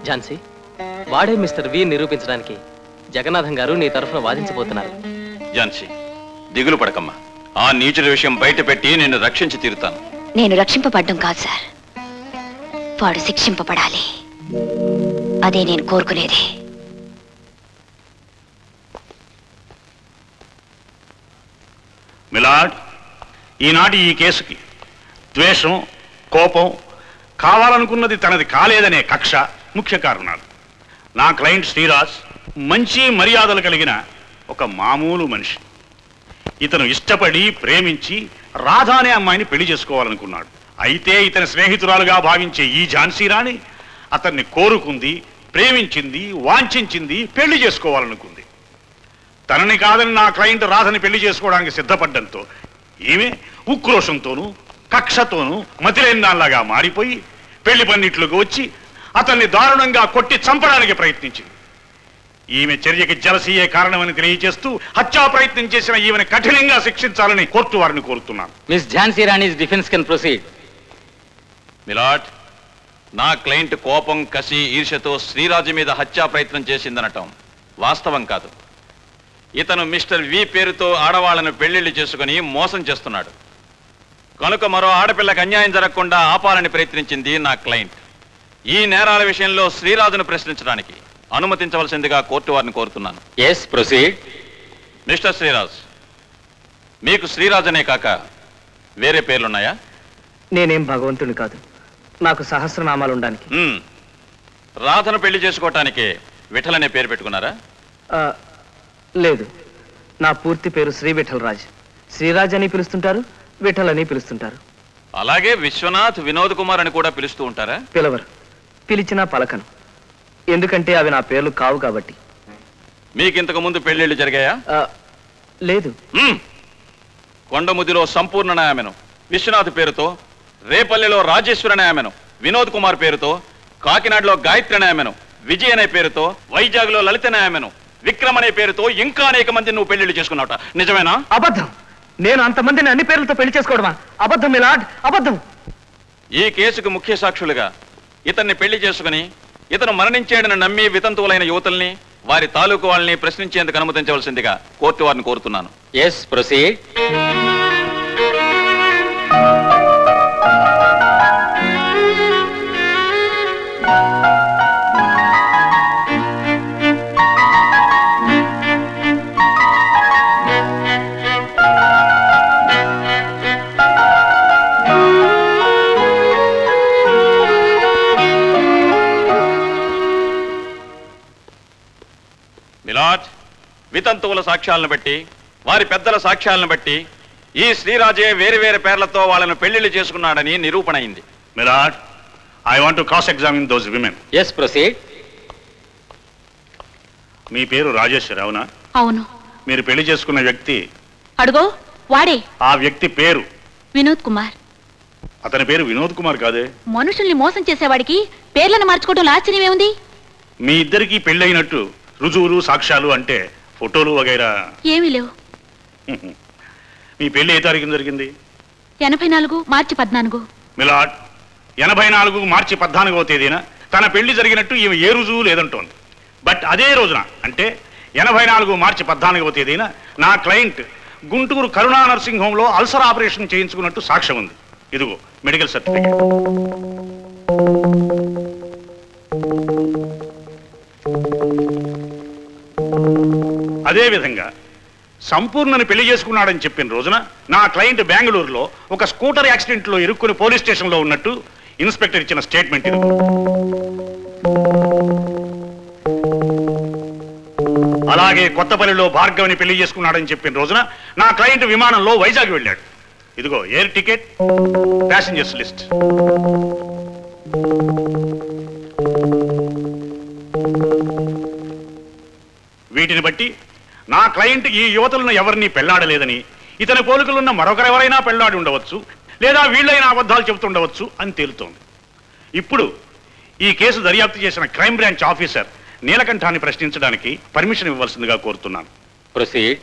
ఝాన్సీ, వాడే మిస్టర్ వి నిరూపించడానికి జగన్నాథం గారు నీ తరఫున వాదించబోతున్నారు. ఝాన్సీ, దిగులు పడకమ్మా. ఆ నీచుడి విషయం బయట పెట్టి నిన్ను రక్షించి తీరుతాను. నేను రక్షింపబడ్డం కాదు సార్, వాడు శిక్షింపబడాలి. అదే నేను కోరుకునేది. మిలాడ్, ఈనాటి ఈ కేసుకి ద్వేషం, కోపం, కావాలనుకున్నది తనది కాలేదనే కక్ష ముఖ్య కారణాలు. నా క్లయింట్ శ్రీరాజ్ మంచి మర్యాదలు కలిగిన ఒక మామూలు మనిషి. ఇతను ఇష్టపడి ప్రేమించి రాధా అనే అమ్మాయిని పెళ్లి చేసుకోవాలనుకున్నాడు. అయితే ఇతని స్నేహితురాలుగా భావించే ఈ ఝాన్సీ రాణి అతన్ని కోరుకుంది, ప్రేమించింది, వాంఛించింది, పెళ్లి చేసుకోవాలనుకుంది. తనని కాదని నా క్లయింట్ రాధని పెళ్లి చేసుకోవడానికి సిద్ధపడ్డంతో ఈమె ఉక్రోషంతోనూ కక్షతోనూ మతిలేని దానిలాగా మారిపోయి పెళ్లి పన్నిట్లోకి వచ్చి అతన్ని దారుణంగా కొట్టి చంపడానికి ప్రయత్నించింది. ఈమె చర్యకి జలసీయే కారణమని తెలియజేస్తూ హత్యా ప్రయత్నం చేసిన ఈమెను కఠినంగా శిక్షించాలని కోర్టు వారిని కోరుతున్నాను. Miss Jhansi Rani's defence can proceed. My lord, నా క్లయింట్ కోపం, కసి, ఈర్ష్యతో శ్రీరాజు మీద హత్యా ప్రయత్నం చేసిందనటం వాస్తవం కాదు. ఇతను మిస్టర్ వి పేరుతో ఆడవాళ్లను పెళ్లిళ్లు చేసుకుని మోసం చేస్తున్నాడు కనుక మరో ఆడపిల్లకి అన్యాయం జరగకుండా ఆపాలని ప్రయత్నించింది నా క్లయింట్. ఈ నేరాల విషయంలో శ్రీరాజును ప్రశ్నించడానికి అనుమతించవలసిందిగా కోర్టు వారిని కోరుతున్నాను. Yes, proceed. మిస్టర్ శ్రీరాజ్, మీకు శ్రీరాజ్ అనే కాక వేరే పేర్లున్నాయా? నేనేం భగవంతుని కాదు, నాకు సహస్రనామాలు ఉండడానికి. రాధను పెళ్లి చేసుకోవటానికి విఠల్ అనే పేరు పెట్టుకున్నారా? లేదు, నా పూర్తి పేరు శ్రీ విఠల్ రాజ్. శ్రీరాజ్ అని పిలుస్తుంటారు, విఠల్ అని పిలుస్తుంటారు. అలాగే విశ్వనాథ్, వినోద్ కుమార్ అని కూడా పిలుస్తూ ఉంటారా? పిలవరు, పిలిచినా పలకను. ఎందుకంటే అవి నా పేర్లు కావు కాబట్టి. మీకు ఇంతకు ముందు పెళ్లిళ్ళు జరిగాయా? లేదు. కొండముదిలో సంపూర్ణ ఆమెను విశ్వనాథ్ పేరుతో, రేపల్లెలో రాజేశ్వరి ఆమెను వినోద్ కుమార్ పేరుతో, కాకినాడలో గాయత్రి ఆమెను విజయ్ అనే పేరుతో, వైజాగ్ లో లలిత ఆమెను విక్రమ్ అనే పేరుతో ఇంకా అనేక మందిని నువ్వు పెళ్లిళ్ళు చేసుకున్నావుట, నిజమేనా? అబద్ధం. నేను అంతమందిని అన్ని పేర్లతో పెళ్లి చేసుకోవడమా? అబద్ధం మిలాడ్, అబద్ధం. ఈ కేసుకు ముఖ్య సాక్షులుగా ఇతన్ని పెళ్లి చేసుకుని ఇతను మరణించాడని నమ్మి వితంతువులైన యువతుల్ని, వారి తాలూకు వాళ్ళని ప్రశ్నించేందుకు అనుమతించవలసిందిగా కోర్టు వారిని కోరుతున్నాను. Yes, proceed. మిలాడ్, వితంతువుల సాక్ష్యాలను బట్టి, వారి పెద్దల సాక్ష్యాలను బట్టి ఈ శ్రీరాజే వేరు వేరు పేర్లతో వాళ్ళను పెళ్లిళ్ళు చేసుకున్నాడని నిరూపణ అయింది. Milord, I want to cross examine those women. Yes, proceed. మీ పేరు రాజేశ్వరి, అవునా? అవును. మీరు పెళ్లి చేసుకున్న వ్యక్తి? అడుగో, వాడే. ఆ వ్యక్తి పేరు? వినోద్ కుమార్. అతని పేరు వినోద్ కుమార్ కాదే? మనుషుల్ని మోసం చేసేవాడికి పేర్లను మార్చుకోవడం ఆశ్చర్యమే ఉంది. మీ ఇద్దరికి పెళ్ళైనట్టు రుజువులు, సాక్ష్యాలు అంటే ఫోటోలు వగైరా ఏమీ లేవు. మీ పెళ్లి ఏ తారీఖున జరిగింది? 84 మార్చి 14. మిలాడ్, 84 మార్చి 14వ తేదీన తన పెళ్లి జరిగినట్టు ఈమె ఏ రుజువు లేదంటోంది. బట్ అదే రోజున అంటే 84 మార్చి 14వ తేదీన నా క్లయింట్ గుంటూరు కరుణా నర్సింగ్ హోంలో అల్సర్ ఆపరేషన్ చేయించుకున్నట్టు సాక్ష్యం ఉంది. ఇదిగో మెడికల్ సర్టిఫికేట్. అదేవిధంగా సంపూర్ణని పెళ్లి చేసుకున్నాడని చెప్పిన రోజున నా క్లయింట్ బెంగళూరులో ఒక స్కూటర్ యాక్సిడెంట్లో ఇరుక్కుని పోలీస్ స్టేషన్లో ఉన్నట్టు ఇన్స్పెక్టర్ ఇచ్చిన స్టేట్మెంట్ ఇది. అలాగే కొత్తపల్లిలో భార్గవిని పెళ్లి చేసుకున్నాడని చెప్పిన రోజున నా క్లయింట్ విమానంలో వైజాగ్ వెళ్ళాడు. ఇదిగో ఎయిర్ టికెట్, ప్యాసింజర్స్ లిస్ట్. వీటిని బట్టి నా క్లయింట్ ఈ యువతులను ఎవరిని పెళ్లాడలేదని, ఇతని పోలికలున్న మరొకరెవరైనా పెళ్లాడి ఉండవచ్చు, లేదా వీళ్ళైనా అబద్ధాలు చెబుతుండవచ్చు అని తేలుతోంది. ఇప్పుడు ఈ కేసు దర్యాప్తు చేసిన క్రైమ్ బ్రాంచ్ ఆఫీసర్ నీలకంఠాన్ని ప్రశ్నించడానికి పర్మిషన్ ఇవ్వాల్సిందిగా కోరుతున్నాను. ప్రొసీడ్.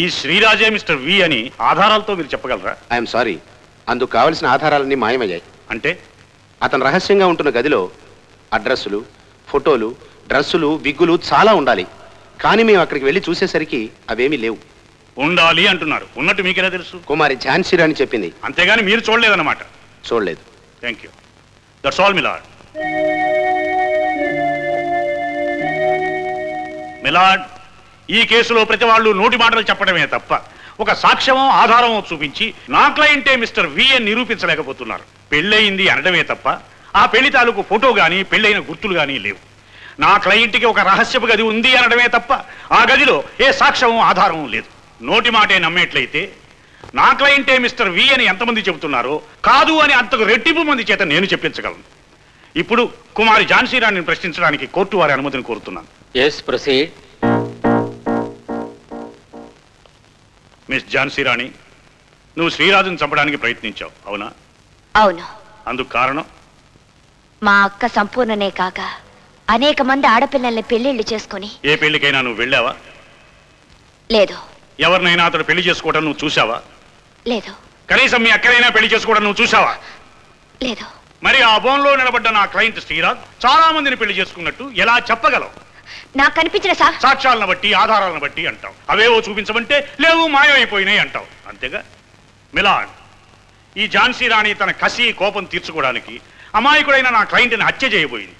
ఈ శ్రీరాజే మిస్టర్ వి అని ఆధారాలతో మీరు చెప్పగలరా? ఐఎమ్ సారీ, అందుకు కావలసిన ఆధారాలన్నీ మాయమయ్యాయి. అంటే అతను రహస్యంగా ఉంటున్న గదిలో అడ్రస్సులు, ఫోటోలు, డ్రెస్సులు, విగ్గులు చాలా ఉండాలి. కానీ మేము అక్కడికి వెళ్ళి చూసేసరికి అవేమీ లేవు. ఉండాలి అంటున్నారు, ఉన్నట్టు మీకెలా తెలుసు? కుమారి ఝాన్సీ రాణి చెప్పింది. అంతేగాని మీరు చూడలేదన్నమాట. చూడలేదు. Thank you. That's all my lord. My lord, ఈ కేసులో ప్రతి వాళ్ళు నోటి మాటలు చెప్పడమే తప్ప ఒక సాక్ష్యమో ఆధారమో చూపించి నా క్లయింటే మిస్టర్ వి అని నిరూపించలేకపోతున్నారు. పెళ్ళయింది అనడమే తప్ప ఆ పెళ్లి తాలూకు ఫోటో గానీ పెళ్ళైన గుర్తులు గానీ లేవు. నా క్లయింట్కి ఒక రహస్యపు గది ఉంది అనడమే తప్ప ఆ గదిలో ఏ సాక్ష్యమో ఆధారమో లేదు. నోటి మాటే నమ్మేట్లయితే నా క్లయింటే మిస్టర్ వి అని ఎంతమంది చెబుతున్నారో కాదు అని అంతకు రెట్టింపు మంది చేత నేను చెప్పించగలను. ఇప్పుడు కుమారి ఝాన్సీ రాణిని ప్రశ్నించడానికి కోర్టు వారి అనుమతిని కోరుతున్నాను. Yes, proceed. Miss Jhansi Rani, నువ్వు శ్రీరాజును చంపడానికి ప్రయత్నించావు, అవునా? అవును. అందుకు కారణం? మా అక్క సంపూర్ణనే కాక అనేక మంది ఆడపిల్లల్ని పెళ్లిళ్ళు చేసుకుని. ఏ పెళ్లికైనా నువ్వు వెళ్ళావా? లేదు. ఎవరినైనా అతడు పెళ్లి చేసుకోవడం నువ్వు చూసావా? లేదు. కనీసం మీ అక్కడైనా పెళ్లి చేసుకోవడం నువ్వు చూసావా? లేదు. మరి ఆ బోన్లో నిలబడ్డ నా క్లయింట్ శ్రీరాజ్ చాలా మందిని పెళ్లి చేసుకున్నట్టు ఎలా చెప్పగలవు? నాకు కనిపించిన సాక్ష్యాలను బట్టి, ఆధారాలను బట్టి అంటావు. అవేవో చూపించమంటే లేవు, మాయమైపోయినాయి అంటావు. అంతేగా? మిలాడ్, ఈ ఝాన్సీ రాణి తన కసి కోపం తీర్చుకోవడానికి అమాయకుడైన నా క్లయింట్ని హత్య చేయబోయింది.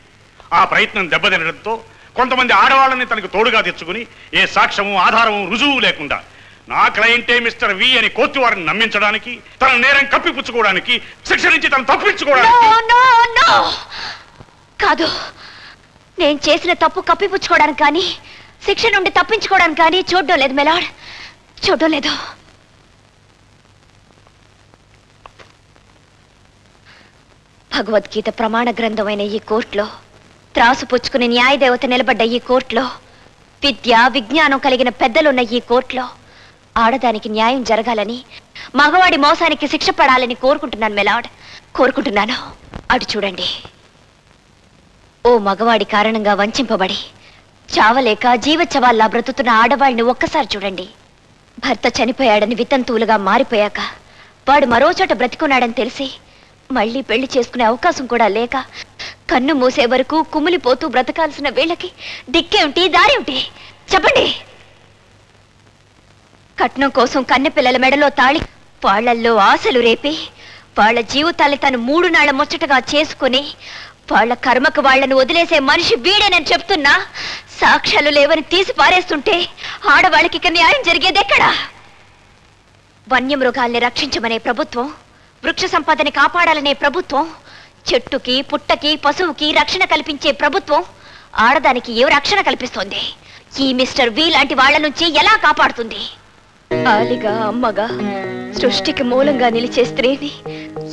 ఆ ప్రయత్నం దెబ్బతినడంతో కొంతమంది ఆడవాళ్ళని తనకు తోడుగా తెచ్చుకుని ఏ సాక్ష్యము, ఆధారము, రుజువు లేకుండా నా క్లయింటే మిస్టర్ వి అని కోర్టు వారిని నమ్మించడానికి, తన నేరం కప్పిపుచ్చుకోవడానికి, శిక్ష నుంచి తను తప్పించుకోవడానికి. కాదు, నేను చేసిన తప్పు కప్పిపుచ్చుకోవడానికి కానీ శిక్ష నుండి తప్పించుకోవడానికి కానీ చూడడం లేదు మిలాడ్, చూడడం లేదు. భగవద్గీత ప్రమాణ గ్రంథమైన ఈ కోర్టులో, త్రాసు పుచ్చుకుని న్యాయదేవత నిలబడ్డ ఈ కోర్టులో, విద్య విజ్ఞానం కలిగిన పెద్దలున్న ఈ కోర్టులో ఆడదానికి న్యాయం జరగాలని, మగవాడి మోసానికి శిక్ష పడాలని కోరుకుంటున్నాను మిలాడ్, కోరుకుంటున్నాను. అటు చూడండి. ఓ మగవాడి కారణంగా వంచింపబడి చావలేక జీవచ్చవాల్లా బ్రతుకుతున్న ఆడవాళ్ళని ఒక్కసారి చూడండి. భర్త చనిపోయాడని వితంతువులుగా మారిపోయాక వాడు మరో చోట బ్రతికున్నాడని తెలిసి మళ్ళీ పెళ్లి చేసుకునే అవకాశం కూడా లేక కన్ను మూసే వరకు కుమిలిపోతూ బ్రతకాల్సిన వీళ్ళకి దిక్కేమిటి, దారేమిటి చెప్పండి? కట్నం కోసం కన్నెపిల్లల మెడలో తాళి, వాళ్లల్లో ఆశలు రేపి వాళ్ళ జీవితాన్ని తను 3 నాళ్ల ముచ్చటగా చేసుకుని వాళ్ళ కర్మకు వాళ్లను వదిలేసే మనిషి వీడేనని చెప్తున్నా సాక్ష్యాలు లేవని తీసి పారేస్తుంటే ఆడవాళ్ళకి ఇక న్యాయం జరిగేదెక్కడా? వన్యమృగాల్ని రక్షించమనే ప్రభుత్వం, వృక్ష సంపదని కాపాడాలనే ప్రభుత్వం, చెట్టుకి పుట్టకి పశువుకి రక్షణ కల్పించే ప్రభుత్వం ఆడదానికి ఏ రక్షణ కల్పిస్తోంది? ఈ మిస్టర్ వి లాంటి వాళ్ల నుంచి ఎలా కాపాడుతుంది? ఆలిగా అమ్మగా సృష్టికి మూలంగా నిలిచే స్త్రీని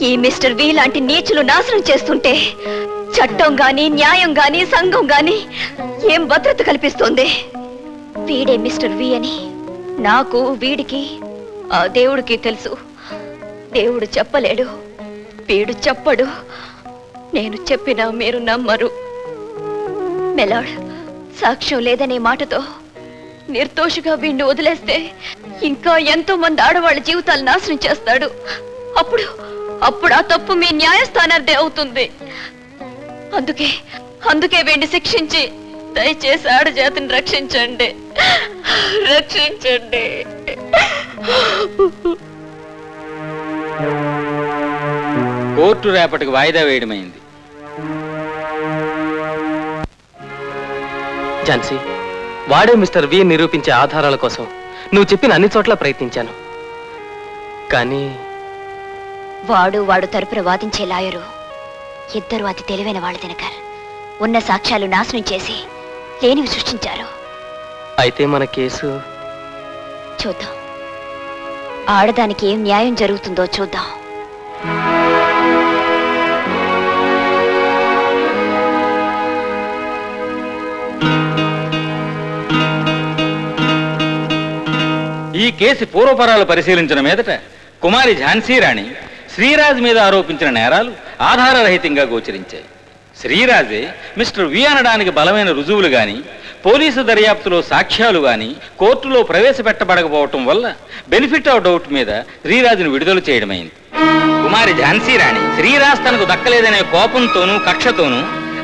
ఈ మిస్టర్ వి లాంటి నీచులు నాశనం చేస్తుంటే చట్టం గాని, న్యాయం గాని, సంఘం గాని ఏం భద్రత కల్పిస్తోంది? వీడే మిస్టర్ వి అని నాకు, వీడికి, ఆ దేవుడికి తెలుసు. దేవుడు చెప్పలేడు, వీడు చెప్పడు. నేను చెప్పినా మీరు నమ్మరు. మెలాడ్, సాక్ష్యం లేదనే మాటతో నిర్దోషిగా వీడిని వదిలేస్తే ఇంకా ఎంతో మంది ఆడవాళ్ళ జీవితాలు నాశనం చేస్తాడు. అప్పుడు ఆ తప్పు మీ న్యాయస్థానార్థే అవుతుంది. అందుకే వీడిని శిక్షించి దయచేసి ఆడజాతిని రక్షించండి, రక్షించండి. కోర్టు రేపటికి వాయిదా వేయడమైంది. ఝాన్సీ, వాడే మిస్టర్ వి నిరూపించే ఆధారాల కోసం నువ్వు చెప్పిన అన్ని చోట్ల ప్రయత్నించాను. కానీ వాడు తరపున వాదించే లాయరు ఇద్దరు అతి తెలివైన వాళ్ళు దినకర్. ఉన్న సాక్ష్యాలు నాశనం చేసి లేనివి సృష్టించారు. అయితే మన కేసు చూద్దాం. ఆడదానికి ఏం న్యాయం జరుగుతుందో చూద్దాం. ఈ కేసు పూర్వపరాలు పరిశీలించిన మీదట కుమారి ఝాన్సీ రాణి శ్రీరాజ్ మీద ఆరోపించిన నేరాలు ఆధారరహితంగా గోచరించాయి. శ్రీరాజే మిస్టర్ వి అనడానికి బలమైన రుజువులు గాని, పోలీసు దర్యాప్తులో సాక్ష్యాలు గాని కోర్టులో ప్రవేశపెట్టబడకపోవటం వల్ల బెనిఫిట్ ఆఫ్ డౌట్ మీద శ్రీరాజును విడుదల చేయడమైంది. కుమారి ఝాన్సీ రాణి శ్రీరాజ్ తనకు దక్కలేదనే కోపంతోనూ కక్షతోనూ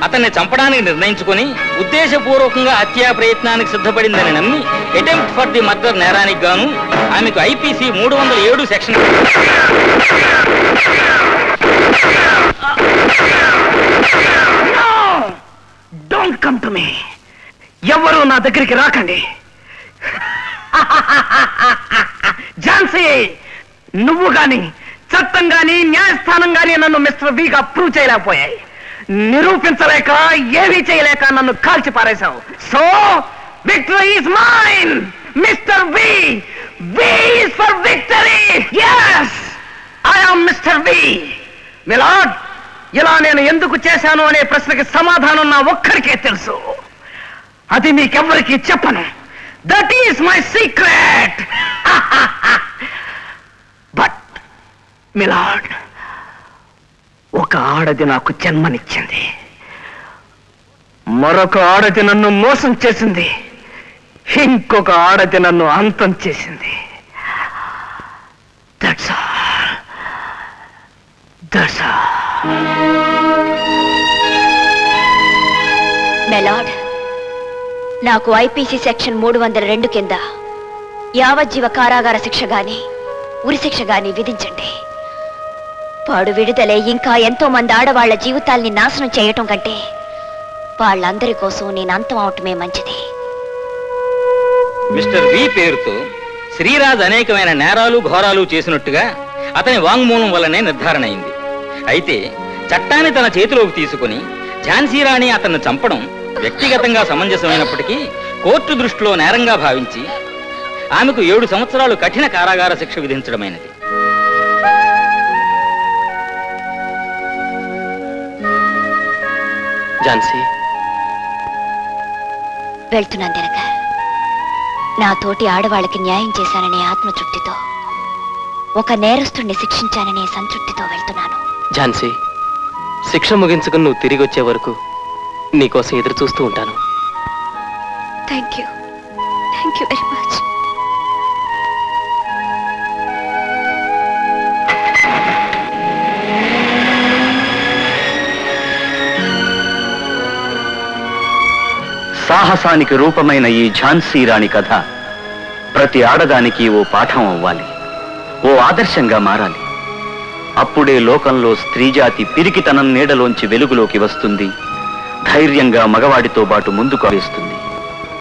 అతన్ని చంపడానికి నిర్ణయించుకుని ఉద్దేశపూర్వకంగా హత్యా ప్రయత్నానికి సిద్ధపడిందని నమ్మి అటెంప్ట్ ఫర్ ది మర్డర్ నేరానికి గాను ఆమెకు IPC 307 section don't come to me. ఎవరు నా దగ్గరికి రాకండి. ఝాన్సీ, నువ్వు గాని చట్టం గాని న్యాయస్థానం గాని నన్ను మిస్టర్ విగా ప్రూవ్ చేయలేకపోయాయి. నిరూపించలేక ఏమీ చేయలేక నన్ను కాల్చి పారేశావు. So victory is mine. Mister V. V is for victory. yes, I am Mr. V. Milord, ఇలా నేను ఎందుకు చేశాను అనే ప్రశ్నకి సమాధానం నా ఒక్కరికే తెలుసు. అది మీకెవ్వరికీ చెప్పను. That is my secret. But my lord, ఒక ఆడది నాకు జన్మనిచ్చింది, మరొక ఆడది నన్ను మోసం చేసింది, ఇంకొక ఆడది నన్ను అంతం చేసింది. That's all. That's all. Milord, నాకు ఐపీసీ సెక్షన్ 302 కింద యావజ్జీవ కారాగార శిక్ష గాని ఉరిశిక్ష గాని విధించండి. పాడు విడుదలై ఇంకా ఎంతో మంది ఆడవాళ్ల జీవితాల్ని నాశనం చేయటం కంటే వాళ్ళందరి కోసం నేను అంతం అవటమే మంచిది. మిస్టర్ వి పేరుతో శ్రీరాజ్ అనేకమైన నేరాలు ఘోరాలు చేసినట్టుగా అతని వాంగ్మూలం వల్లనే నిర్ధారణ అయింది. అయితే చట్టాన్ని తన చేతిలోకి తీసుకుని ఝాన్సీ రాణి అతన్ని చంపడం వ్యక్తిగతంగా సమంజసమైనప్పటికీ కోర్టు దృష్టిలో నేరంగా భావించి ఆమెకు 7 సంవత్సరాలు కఠిన కారాగార శిక్ష విధించడమైనది. ఝాన్సీ, వెళ్తున్నాను దినకర్. నా తోటి ఆడవాళ్ళకి న్యాయం చేశాననే ఆత్మతృప్తితో, ఒక నేరస్తుడిని శిక్షించాననే సంతృప్తితో వెళ్తున్నాను. ఝాన్సీ, శిక్ష ముగించుకుని నువ్వు తిరిగి వచ్చే వరకు నీకోసం ఎదురు చూస్తూ ఉంటాను. Thank you very much. సాహసానికి రూపమైన ఈ ఝాన్సీ రాణి కథ ప్రతి ఆడదానికి ఓ పాఠం అవ్వాలి, ఓ ఆదర్శంగా మారాలి. అప్పుడే లోకంలో స్త్రీజాతి పిరికితనం నీడలోంచి వెలుగులోకి వస్తుంది, ధైర్యంగా మగవాడితో పాటు ముందుకు వేస్తుంది.